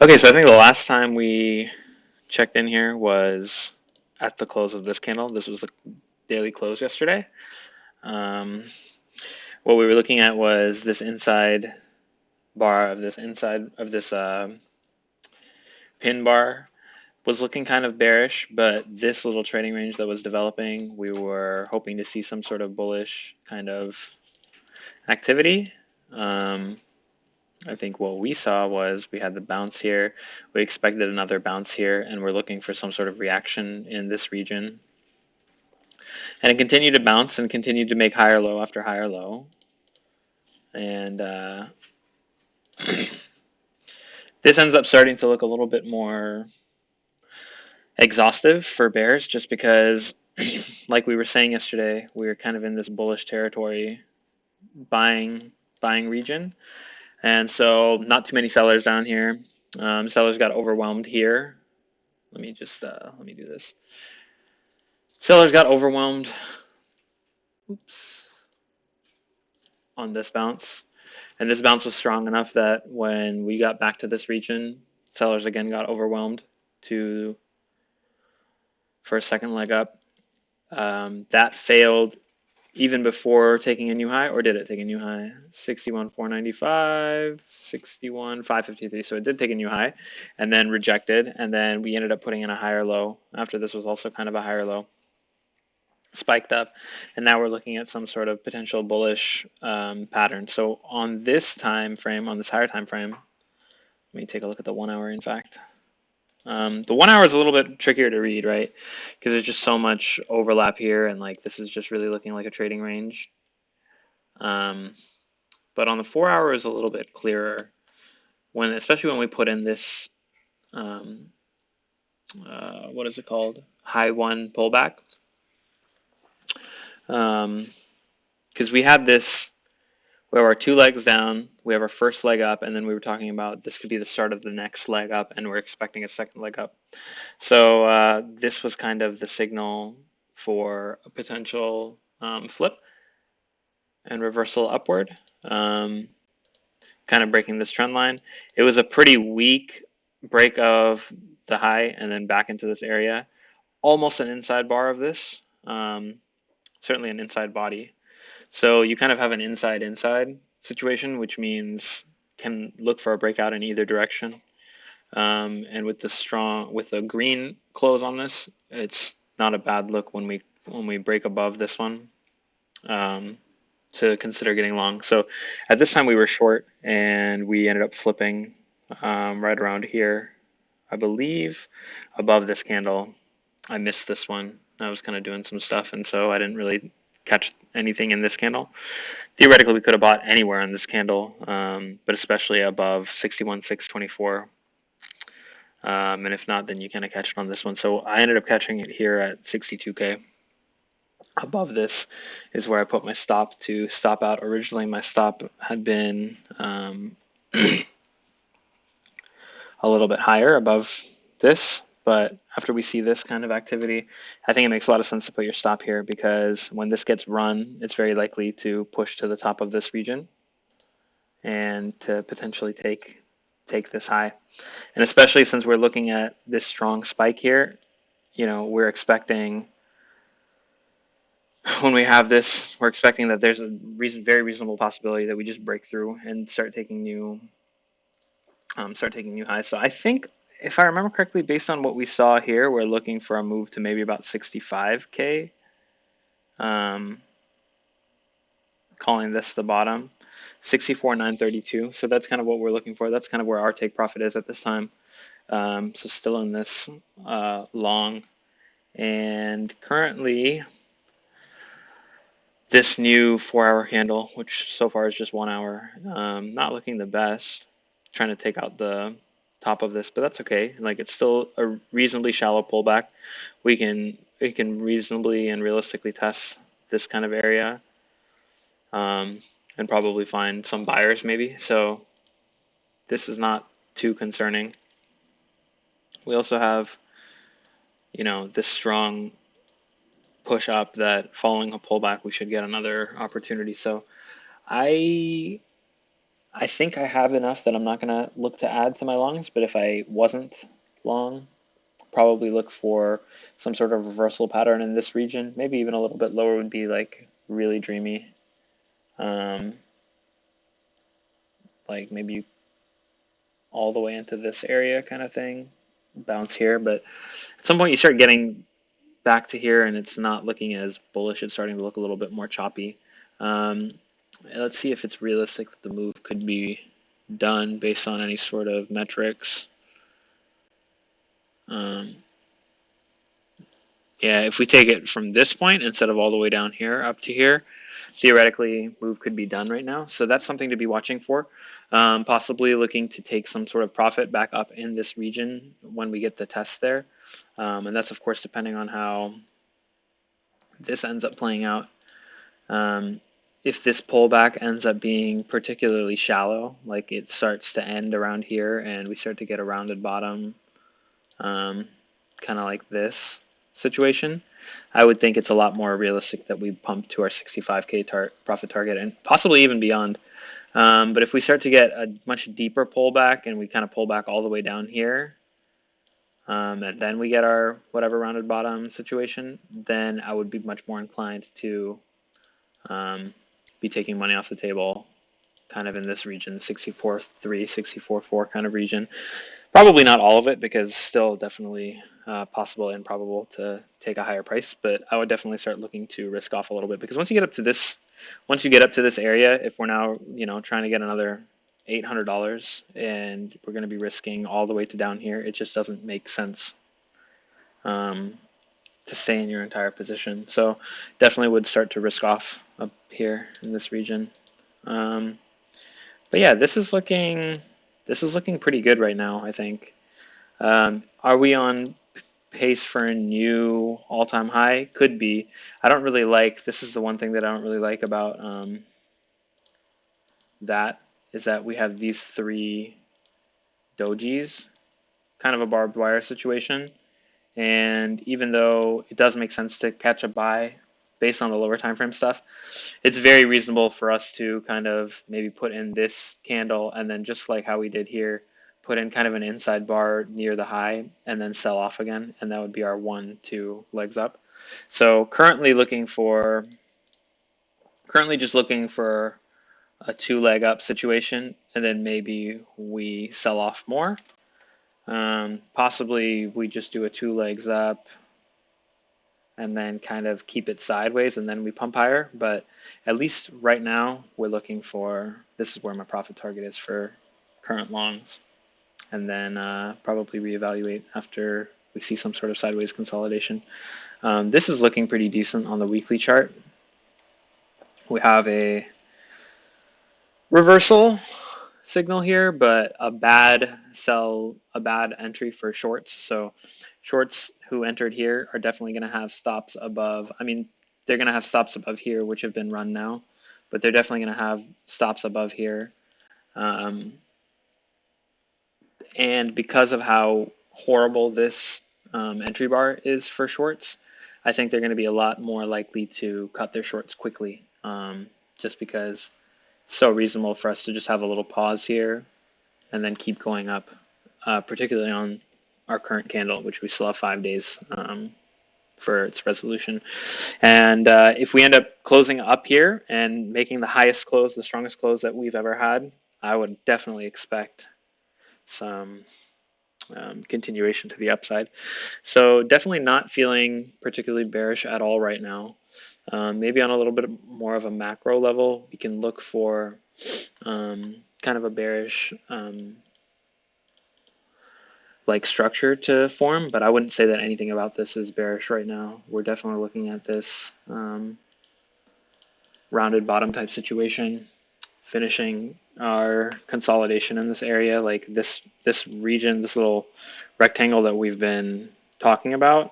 Okay, so I think the last time we checked in here was at the close of this candle. This was the daily close yesterday. Um, what we were looking at was this inside bar of this pin bar was looking kind of bearish, but this little trading range that was developing, we were hoping to see some sort of bullish kind of activity. Um, I think what we saw was we had the bounce here. We expected another bounce here, and we're looking for some sort of reaction in this region. And it continued to bounce and continued to make higher low after higher low. And this ends up starting to look a little bit more exhaustive for bears just because, like we were saying yesterday, we were kind of in this bullish territory buying region. And so not too many sellers down here. Sellers got overwhelmed here. Let me do this. Sellers got overwhelmed. Oops. On this bounce. And this bounce was strong enough that when we got back to this region, sellers again got overwhelmed for a second leg up. That failed even before taking a new high, or did it take a new high? 61,495, 61,553. So it did take a new high and then rejected. And then we ended up putting in a higher low. After this was also kind of a higher low. Spiked up, and now we're looking at some sort of potential bullish pattern. So on this time frame, on this higher time frame, let me take a look at the 1 hour. In fact, the 1 hour is a little bit trickier to read, right? Because there's just so much overlap here, and like this is just really looking like a trading range. But on the 4 hour is a little bit clearer especially when we put in this what is it called? High one pullback. Because we have this, we have our two legs down, we have our first leg up, and then we were talking about this could be the start of the next leg up, and we're expecting a second leg up. So this was kind of the signal for a potential flip and reversal upward, kind of breaking this trend line. It was a pretty weak break of the high and then back into this area. Almost an inside bar of this, certainly an inside body. So you kind of have an inside situation, which means can look for a breakout in either direction. And with the green close on this, it's not a bad look when we break above this one to consider getting long. So at this time we were short, and we ended up flipping right around here, I believe, above this candle. I missed this one. I was kind of doing some stuff, and so I didn't really catch anything in this candle. Theoretically, we could have bought anywhere on this candle, but especially above 61,624. And if not, then you kind of catch it on this one. So I ended up catching it here at 62K. Above this is where I put my stop to stop out. Originally, my stop had been a little bit higher above this, but after we see this kind of activity, I think it makes a lot of sense to put your stop here, because when this gets run, it's very likely to push to the top of this region and to potentially take this high. And especially since we're looking at this strong spike here, we're expecting, when we have this, we're expecting that there's a very reasonable possibility that we just break through and start taking new highs. So I think, if I remember correctly, based on what we saw here, we're looking for a move to maybe about 65K. Calling this the bottom, 64,932. So that's kind of what we're looking for. That's kind of where our take profit is at this time. So still in this long, and currently this new 4 hour candle, which so far is just 1 hour, not looking the best. Trying to take out the top of this, but that's okay. Like, it's still a reasonably shallow pullback. We can reasonably and realistically test this kind of area, and probably find some buyers maybe. So this is not too concerning. We also have, this strong push up that following a pullback, we should get another opportunity. So I I think I have enough that I'm not going to look to add to my longs, but if I wasn't long, probably look for some sort of reversal pattern in this region. Maybe even a little bit lower would be like really dreamy. Like maybe all the way into this area kind of thing, bounce here. But at some point you start getting back to here and it's not looking as bullish. It's starting to look a little bit more choppy. Let's see if it's realistic that the move could be done based on any sort of metrics. Yeah, if we take it from this point instead of all the way down here up to here, theoretically move could be done right now. So that's something to be watching for. Possibly looking to take some sort of profit back up in this region when we get the test there. And that's of course depending on how this ends up playing out. If this pullback ends up being particularly shallow, like it starts to end around here and we start to get a rounded bottom, kind of like this situation, I would think it's a lot more realistic that we pump to our 65K profit target and possibly even beyond. But if we start to get a much deeper pullback and we kind of pull back all the way down here, and then we get our whatever rounded bottom situation, then I would be much more inclined to be taking money off the table kind of in this region, 64.3, 64.4 kind of region. Probably not all of it because still definitely possible and probable to take a higher price, but I would definitely start looking to risk off a little bit because once you get up to this area, if we're now trying to get another $800 and we're going to be risking all the way to down here, it just doesn't make sense to stay in your entire position. So definitely would start to risk off up here in this region. But yeah, this is looking pretty good right now, I think. Are we on pace for a new all-time high? Could be. I don't really like, this is the one thing that I don't really like about that, is that we have these three dojis, kind of a barbed wire situation. And even though it does make sense to catch a buy based on the lower time frame stuff, it's very reasonable for us to kind of maybe put in this candle and then just like how we did here, put in kind of an inside bar near the high and then sell off again, and that would be our 1-2 legs up. So currently just looking for a 2-leg up situation, and then maybe we sell off more. Possibly we just do a 2 legs up and then kind of keep it sideways and then we pump higher. But at least right now we're looking for, this is where my profit target is for current longs, and then probably reevaluate after we see some sort of sideways consolidation. This is looking pretty decent on the weekly chart. We have a reversal signal here, but a bad entry for shorts. So shorts who entered here are definitely going to have stops above. I mean, they're going to have stops above here, which have been run now, but they're definitely going to have stops above here. And because of how horrible this entry bar is for shorts, I think they're going to be a lot more likely to cut their shorts quickly, just because it's so reasonable for us to just have a little pause here and then keep going up, particularly on our current candle, which we still have 5 days for its resolution. And if we end up closing up here and making the highest close, the strongest close that we've ever had, I would definitely expect some continuation to the upside. So definitely not feeling particularly bearish at all right now. Maybe on a little bit more of a macro level, we can look for kind of a bearish like structure to form, but I wouldn't say that anything about this is bearish right now. We're definitely looking at this rounded bottom type situation, finishing our consolidation in this area, like this region, this little rectangle that we've been talking about,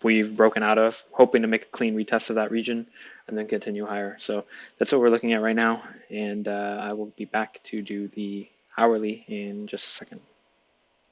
we've broken out of, hoping to make a clean retest of that region and then continue higher. So that's what we're looking at right now, and I will be back to do the hourly in just a second.